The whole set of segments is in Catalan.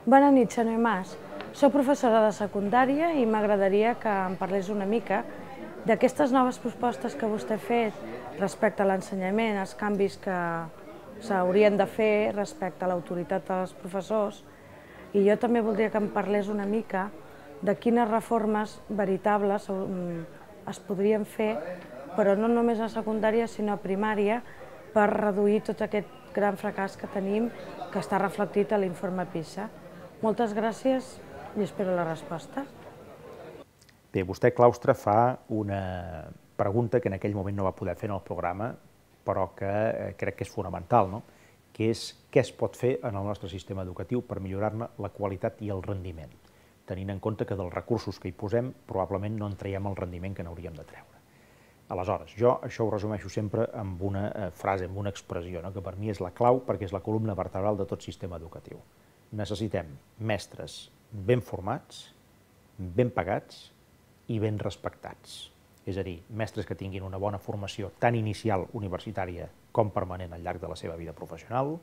Bona nit, senyor Mas. Soc professora de secundària i m'agradaria que em parlés una mica d'aquestes noves propostes que vostè ha fet respecte a l'ensenyament, els canvis que s'haurien de fer respecte a l'autoritat dels professors. I jo també voldria que em parlés una mica de quines reformes veritables es podrien fer, però no només a secundària, sinó a primària, per reduir tot aquest gran fracàs que tenim, que està reflectit a l'informe PISA. Moltes gràcies i espero la resposta. Bé, vostè, claustre, fa una pregunta que en aquell moment no va poder fer en el programa, però que crec que és fonamental, no? Que és què es pot fer en el nostre sistema educatiu per millorar-ne la qualitat i el rendiment, tenint en compte que dels recursos que hi posem probablement no en traiem el rendiment que n'hauríem de treure. Aleshores, jo això ho resumeixo sempre amb una frase, amb una expressió, no? Que per mi és la clau perquè és la columna vertebral de tot sistema educatiu. Necessitem mestres ben formats, ben pagats i ben respectats. És a dir, mestres que tinguin una bona formació tant inicial universitària com permanent al llarg de la seva vida professional,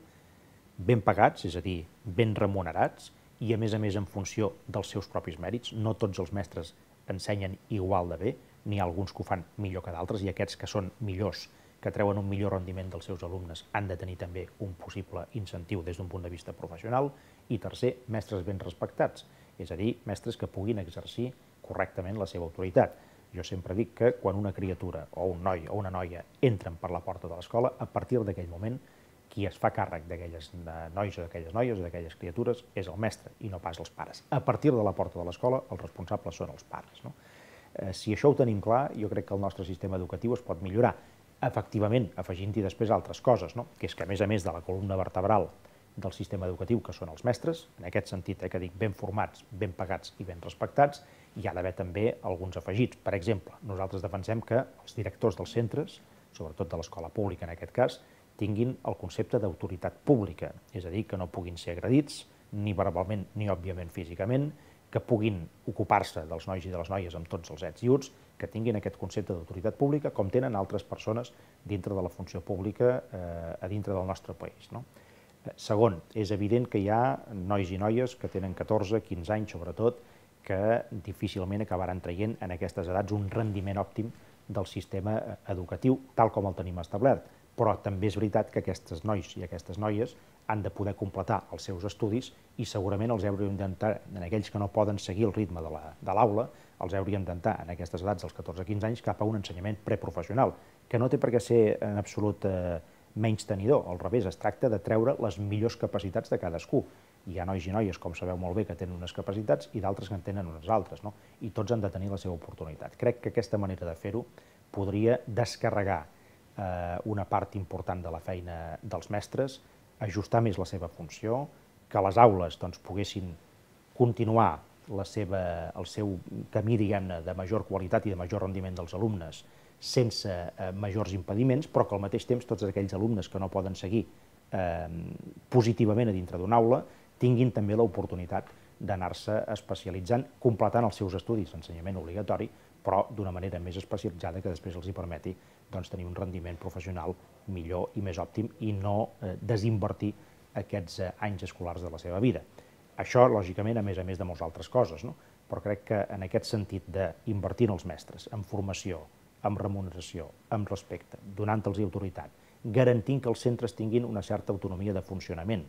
ben pagats, és a dir, ben remunerats, i a més en funció dels seus propis mèrits. No tots els mestres ensenyen igual de bé, n'hi ha alguns que ho fan millor que d'altres, i aquests que són millors, que treuen un millor rendiment dels seus alumnes, han de tenir també un possible incentiu des d'un punt de vista professional. I tercer, mestres ben respectats, és a dir, mestres que puguin exercir correctament la seva autoritat. Jo sempre dic que quan una criatura, o un noi o una noia, entren per la porta de l'escola, a partir d'aquell moment, qui es fa càrrec d'aquelles nois o d'aquelles noies o d'aquelles criatures és el mestre i no pas els pares. A partir de la porta de l'escola, els responsables són els pares, no? Si això ho tenim clar, jo crec que el nostre sistema educatiu es pot millorar, efectivament, afegint-hi després altres coses, no? Que és que, a més de la columna vertebral del sistema educatiu, que són els mestres, en aquest sentit, que dic ben formats, ben pagats i ben respectats, hi ha d'haver també alguns afegits. Per exemple, nosaltres defensem que els directors dels centres, sobretot de l'escola pública en aquest cas, tinguin el concepte d'autoritat pública, és a dir, que no puguin ser agredits, ni verbalment ni, òbviament, físicament, que puguin ocupar-se dels nois i de les noies amb tots els ets i uts, que tinguin aquest concepte d'autoritat pública com tenen altres persones dintre de la funció pública a dintre del nostre país, no? Segon, és evident que hi ha nois i noies que tenen 14, 15 anys, sobretot, que difícilment acabaran traient en aquestes edats un rendiment òptim del sistema educatiu, tal com el tenim establert. Però també és veritat que aquests nois i aquestes noies han de poder completar els seus estudis i segurament els hauríem d'intentar, en aquells que no poden seguir el ritme de l'aula, els hauríem d'intentar, en aquestes edats dels 14-15 anys, cap a un ensenyament preprofessional, que no té per què ser en absolut menys tenidor, al revés, es tracta de treure les millors capacitats de cadascú. Hi ha nois i noies, com sabeu molt bé, que tenen unes capacitats i d'altres que en tenen unes altres, no? I tots han de tenir la seva oportunitat. Crec que aquesta manera de fer-ho podria descarregar una part important de la feina dels mestres, ajustar més la seva funció, que les aules poguessin continuar el seu camí, diguem-ne, de major qualitat i de major rendiment dels alumnes sense majors impediments, però que al mateix temps tots aquells alumnes que no poden seguir positivament a dintre d'una aula tinguin també l'oportunitat d'anar-se especialitzant, completant els seus estudis d'ensenyament obligatori, però d'una manera més especialitzada que després els hi permeti tenir un rendiment professional millor i més òptim i no desinvertir aquests anys escolars de la seva vida. Això, lògicament, a més de moltes altres coses, no? Però crec que en aquest sentit d'invertir en els mestres, en formació, en remuneració, en respecte, donant-los autoritat, garantint que els centres tinguin una certa autonomia de funcionament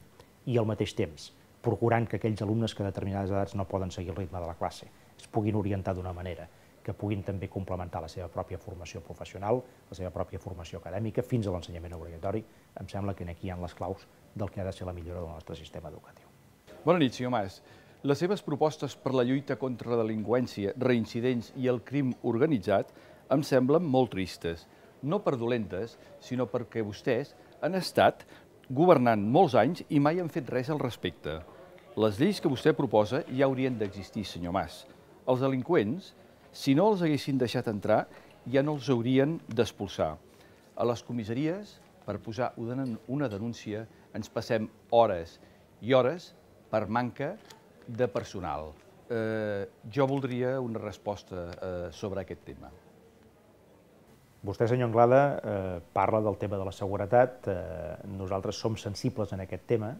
i al mateix temps procurant que aquells alumnes que a determinades edats no poden seguir el ritme de la classe es puguin orientar d'una manera que puguin també complementar la seva pròpia formació professional, la seva pròpia formació acadèmica, fins a l'ensenyament obligatori, em sembla que aquí hi ha les claus del que ha de ser la millora del nostre sistema educatiu. Bona nit, senyor Mas. Les seves propostes per la lluita contra la delinqüència, reincidents i el crim organitzat em semblen molt tristes. No per dolentes, sinó perquè vostès han estat governant molts anys i mai han fet res al respecte. Les lleis que vostè proposa ja haurien d'existir, senyor Mas. Els delinqüents, si no els haguessin deixat entrar, ja no els haurien d'expulsar. A les comissaries, per posar una denúncia, ens passem hores i hores per manca de personal. Jo voldria una resposta sobre aquest tema. Vostè, senyor Anglada, parla del tema de la seguretat. Nosaltres som sensibles en aquest tema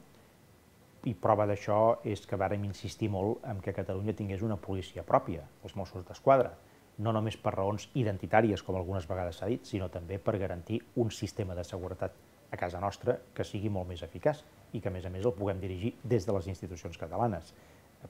I prova d'això és que vàrem insistir molt en que Catalunya tingués una policia pròpia, els Mossos d'Esquadra, no només per raons identitàries, com algunes vegades s'ha dit, sinó també per garantir un sistema de seguretat a casa nostra que sigui molt més eficaç i que, a més el puguem dirigir des de les institucions catalanes.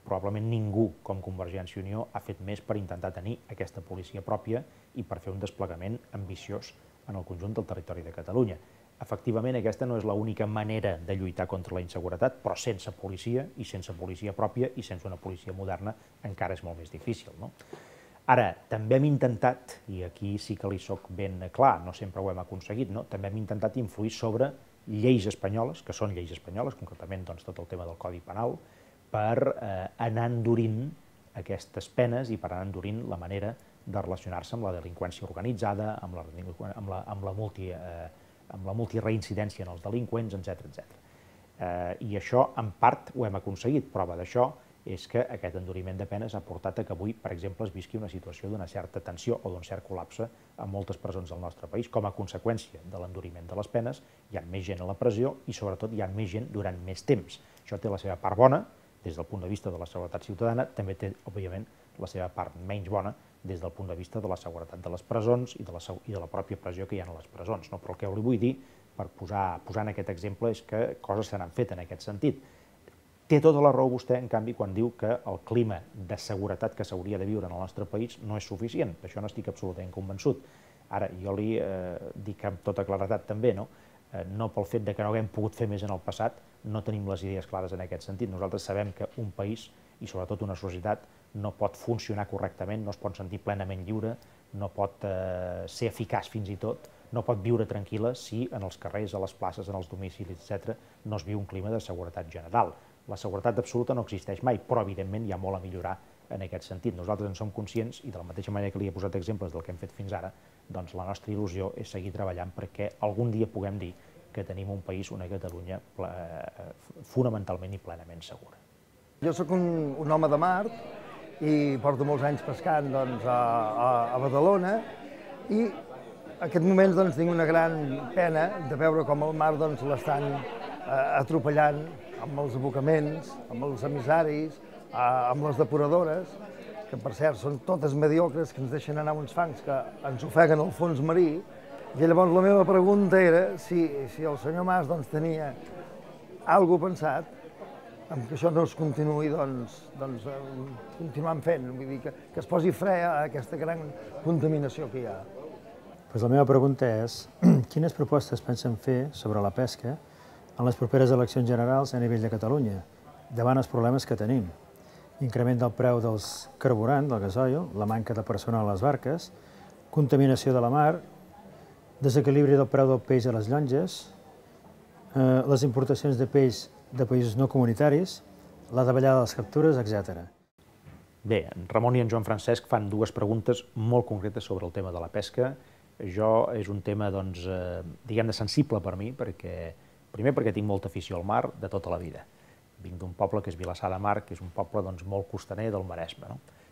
Probablement ningú, com Convergència i Unió, ha fet més per intentar tenir aquesta policia pròpia i per fer un desplegament ambiciós en el conjunt del territori de Catalunya. Efectivament, aquesta no és l'única manera de lluitar contra la inseguretat, però sense policia i sense policia pròpia i sense una policia moderna encara és molt més difícil, no? Ara, també hem intentat, i aquí sí que li soc ben clar, no sempre ho hem aconseguit, no? També hem intentat influir sobre lleis espanyoles, que són lleis espanyoles, concretament doncs, tot el tema del Codi Penal, per anar endurint aquestes penes i per anar endurint la manera de relacionar-se amb la delinqüència organitzada, amb la multireincidència en els delinqüents, etc. I això, en part, ho hem aconseguit. Prova d'això és que aquest enduriment de penes ha portat a que avui, per exemple, es visqui una situació d'una certa tensió o d'un cert col·lapse a moltes presons del nostre país. Com a conseqüència de l'enduriment de les penes, hi ha més gent a la presó i, sobretot, hi ha més gent durant més temps. Això té la seva part bona, des del punt de vista de la seguretat ciutadana, també té, òbviament, la seva part menys bona des del punt de vista de la seguretat de les presons i de la pròpia pressió que hi ha a les presons. Però el que li vull dir, per posar en aquest exemple, és que coses se n'han fet en aquest sentit. Té tota la raó vostè, en canvi, quan diu que el clima de seguretat que s'hauria de viure en el nostre país no és suficient. D'això n'estic absolutament convençut. Ara, jo li dic amb tota claredat també, no pel fet que no haguem pogut fer més en el passat, no tenim les idees clares en aquest sentit. Nosaltres sabem que un país, i sobretot una societat, no pot funcionar correctament, no es pot sentir plenament lliure, no pot ser eficaç fins i tot, no pot viure tranquil·la si en els carrers, a les places, en els domicilis, etc., no es viu un clima de seguretat general. La seguretat absoluta no existeix mai, però evidentment hi ha molt a millorar en aquest sentit. Nosaltres en som conscients i de la mateixa manera que li he posat exemples del que hem fet fins ara, doncs la nostra il·lusió és seguir treballant perquè algun dia puguem dir que tenim un país, una Catalunya, fonamentalment i plenament segura. Jo sóc un home de mar i porto molts anys pescant a Badalona i en aquests moments tinc una gran pena de veure com el mar l'estan atropellant amb els abocaments, amb els emissaris, amb les depuradores, que per cert són totes mediocres, que ens deixen anar uns fangs que ens ofeguen el fons marí. I llavors la meva pregunta era si el senyor Mas tenia alguna cosa pensat amb que això no es continuï continuant fent, vull dir que es posi fre a aquesta gran contaminació que hi ha. La meva pregunta és quines propostes pensen fer sobre la pesca en les properes eleccions generals a nivell de Catalunya, davant els problemes que tenim. Increment del preu dels carburants, del gasoil, la manca de personal a les barques, contaminació de la mar, desequilibri del preu del peix a les llonges, les importacions de peix de països no comunitaris, la davallada de les captures, etc. Bé, en Ramon i en Joan Francesc fan dues preguntes molt concretes sobre el tema de la pesca. És un tema, diguem-ne, sensible per mi, primer perquè tinc molta afició al mar de tota la vida. Vinc d'un poble que és Vilassar de Mar, que és un poble molt costaner del Maresme.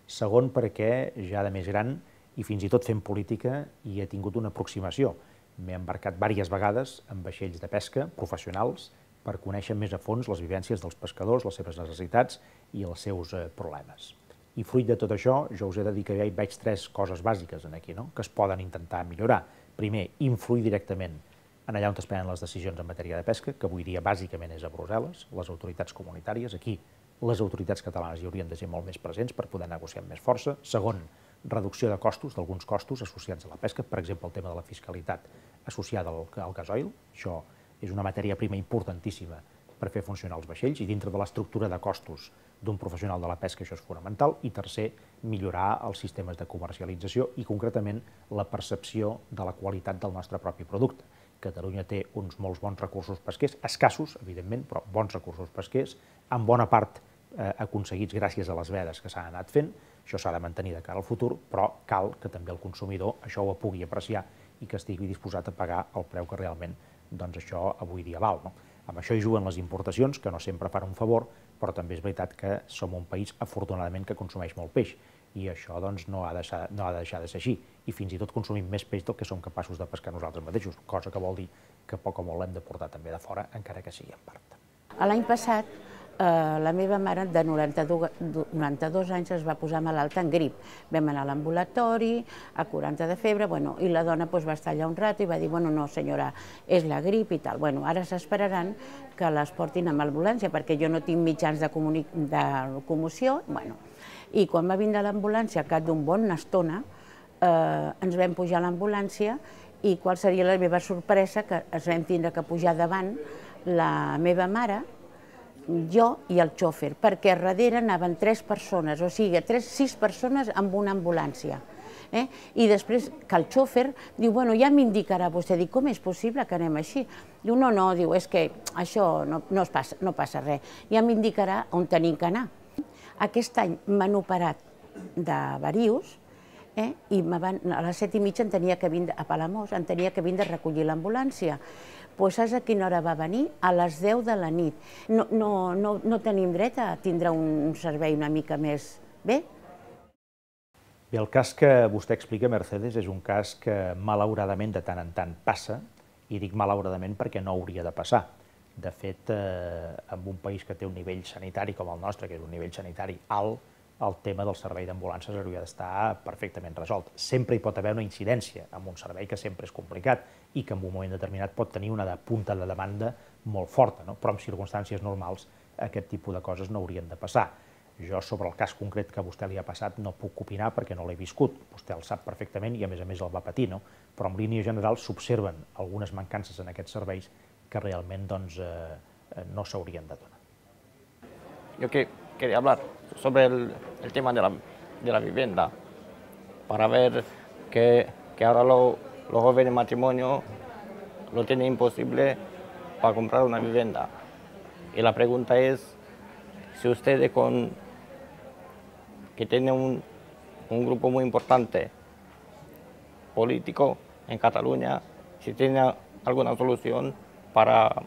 Segon, perquè ja de més gran, i fins i tot fent política, hi he tingut una aproximació. M'he embarcat diverses vegades en vaixells de pesca professionals per conèixer més a fons les vivències dels pescadors, les seves necessitats i els seus problemes. I fruit de tot això, jo us he de dir que ja hi veig tres coses bàsiques aquí, que es poden intentar millorar. Primer, influir directament en allà on es prenen les decisions en matèria de pesca, que avui dia bàsicament és a Brussel·les, les autoritats comunitàries. Aquí les autoritats catalanes hi haurien de ser molt més presents per poder negociar amb més força. Segon, reducció de costos, d'alguns costos associats a la pesca, per exemple, el tema de la fiscalitat associada al gasoil. Això és una matèria prima importantíssima per fer funcionar els vaixells i dintre de l'estructura de costos d'un professional de la pesca això és fonamental. I tercer, millorar els sistemes de comercialització i concretament la percepció de la qualitat del nostre propi producte. Catalunya té uns molts bons recursos pesquers, escassos, evidentment, però bons recursos pesquers, en bona part aconseguits gràcies a les vedes que s'han anat fent. Això s'ha de mantenir de cara al futur, però cal que també el consumidor això ho pugui apreciar i que estigui disposat a pagar el preu que realment això avui dia val. Amb això hi juguen les importacions, que no sempre fan un favor, però també és veritat que som un país, afortunadament, que consumeix molt peix, i això no ha de deixar de ser així. I fins i tot consumim més peix del que som capaços de pescar nosaltres mateixos, cosa que vol dir que poc o molt l'hem de portar també de fora, encara que sigui en part. L'any passat la meva mare de 92 anys es va posar malalta en grip. Vam anar a l'ambulatori, a 40 de febre, i la dona va estar allà un rato i va dir, no senyora, és la grip i tal. Ara s'esperaran que les portin amb ambulància perquè jo no tinc mitjans de locomoció. I quan va vindre l'ambulància, al cap d'un bona estona, ens vam pujar a l'ambulància i qual seria la meva sorpresa, que ens vam tindre que pujar davant la meva mare, jo i el xòfer, perquè darrere anaven 3 persones, o sigui, 6 persones amb una ambulància. I després que el xòfer diu, ja m'indicarà vostè, dic, com és possible que anem així? Diu, no, diu, és que això no passa res, ja m'indicarà on tenim que anar. Aquest any m'han operat de varius i a les 7:30 em tenia que vindre a Palamós, em tenia que vindre a recollir l'ambulància. Doncs saps a quina hora va venir? A les 10 de la nit. No tenim dret a tindre un servei una mica més bé? Bé, el cas que vostè explica, Mercedes, és un cas que malauradament de tant en tant passa, i dic malauradament perquè no hauria de passar. De fet, en un país que té un nivell sanitari com el nostre, que és un nivell sanitari alt, el tema del servei d'ambulàncies hauria d'estar perfectament resolt. Sempre hi pot haver una incidència amb un servei que sempre és complicat i que en un moment determinat pot tenir una punta de demanda molt forta, però en circumstàncies normals aquest tipus de coses no haurien de passar. Jo sobre el cas concret que a vostè li ha passat no puc opinar perquè no l'he viscut, vostè el sap perfectament i a més el va patir, però en línia general s'observen algunes mancances en aquests serveis que realment no s'haurien de donar. Yo quería hablar sobre el tema de la vivienda, para ver que ahora los jóvenes de matrimonio lo tienen imposible para comprar una vivienda. Y la pregunta es, si ustedes que tienen un grupo muy importante político en Cataluña, si tienen alguna solución para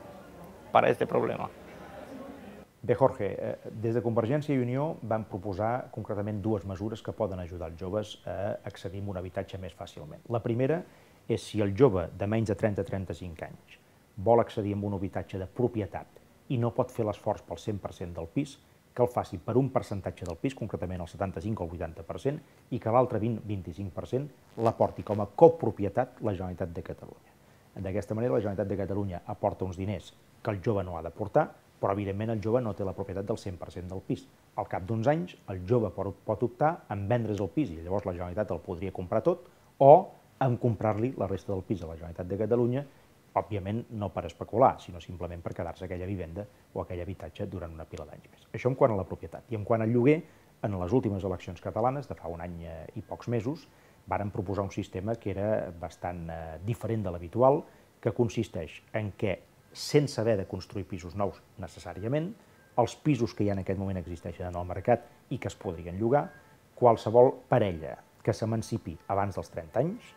este problema. Bé, Jorge, des de Convergència i Unió vam proposar concretament 2 mesures que poden ajudar els joves a accedir a un habitatge més fàcilment. La primera és si el jove de menys de 30-35 anys vol accedir a un habitatge de propietat i no pot fer l'esforç pel 100% del pis, que el faci per un percentatge del pis, concretament el 75 o el 80%, i que l'altre 20-25% l'aporti com a copropietat la Generalitat de Catalunya. D'aquesta manera, la Generalitat de Catalunya aporta uns diners que el jove no ha d'aportar, però evidentment el jove no té la propietat del 100% del pis. Al cap d'uns anys, el jove pot optar en vendre's el pis i llavors la Generalitat el podria comprar tot, o en comprar-li la resta del pis a la Generalitat de Catalunya, òbviament no per especular, sinó simplement per quedar-se aquella vivenda o aquell habitatge durant una pila d'anys més. Això en quant a la propietat. I en quant al lloguer, en les últimes eleccions catalanes, de fa un any i pocs mesos, varen proposar un sistema que era bastant diferent de l'habitual, que consisteix en què, sense haver de construir pisos nous necessàriament, els pisos que ja en aquest moment existeixen en el mercat i que es podrien llogar, qualsevol parella que s'emancipi abans dels 30 anys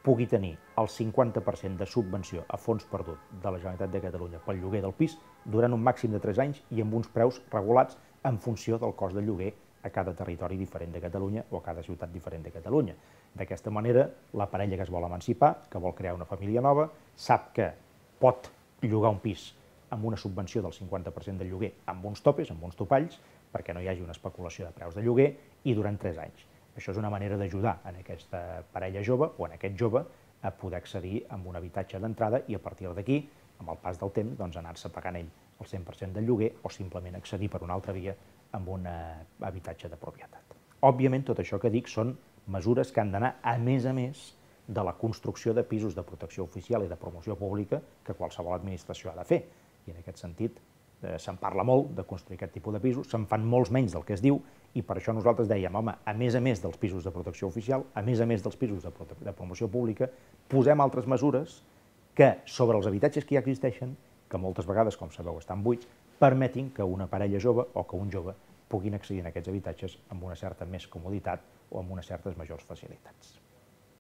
pugui tenir el 50% de subvenció a fons perdut de la Generalitat de Catalunya pel lloguer del pis durant un màxim de 3 anys i amb uns preus regulats en funció del cost del lloguer a cada territori diferent de Catalunya o a cada ciutat diferent de Catalunya. D'aquesta manera, la parella que es vol emancipar, que vol crear una família nova, sap que pot llogar un pis amb una subvenció del 50% del lloguer amb uns topes, amb uns topalls, perquè no hi hagi una especulació de preus de lloguer, i durant 3 anys. Això és una manera d'ajudar en aquesta parella jove o en aquest jove a poder accedir a un habitatge d'entrada i a partir d'aquí, amb el pas del temps, anar-se pagant ell el 100% del lloguer o simplement accedir per una altra via amb un habitatge de propietat. Òbviament, tot això que dic són mesures que han d'anar a més de la construcció de pisos de protecció oficial i de promoció pública que qualsevol administració ha de fer. I en aquest sentit se'n parla molt de construir aquest tipus de pisos, se'n fan molts menys del que es diu, i per això nosaltres dèiem, home, a més dels pisos de protecció oficial, a més dels pisos de promoció pública, posem altres mesures que, sobre els habitatges que ja existeixen, que moltes vegades, com sabeu, estan buits, permetin que una parella jove o que un jove puguin accedir a aquests habitatges amb una certa més comoditat o amb unes certes majors facilitats.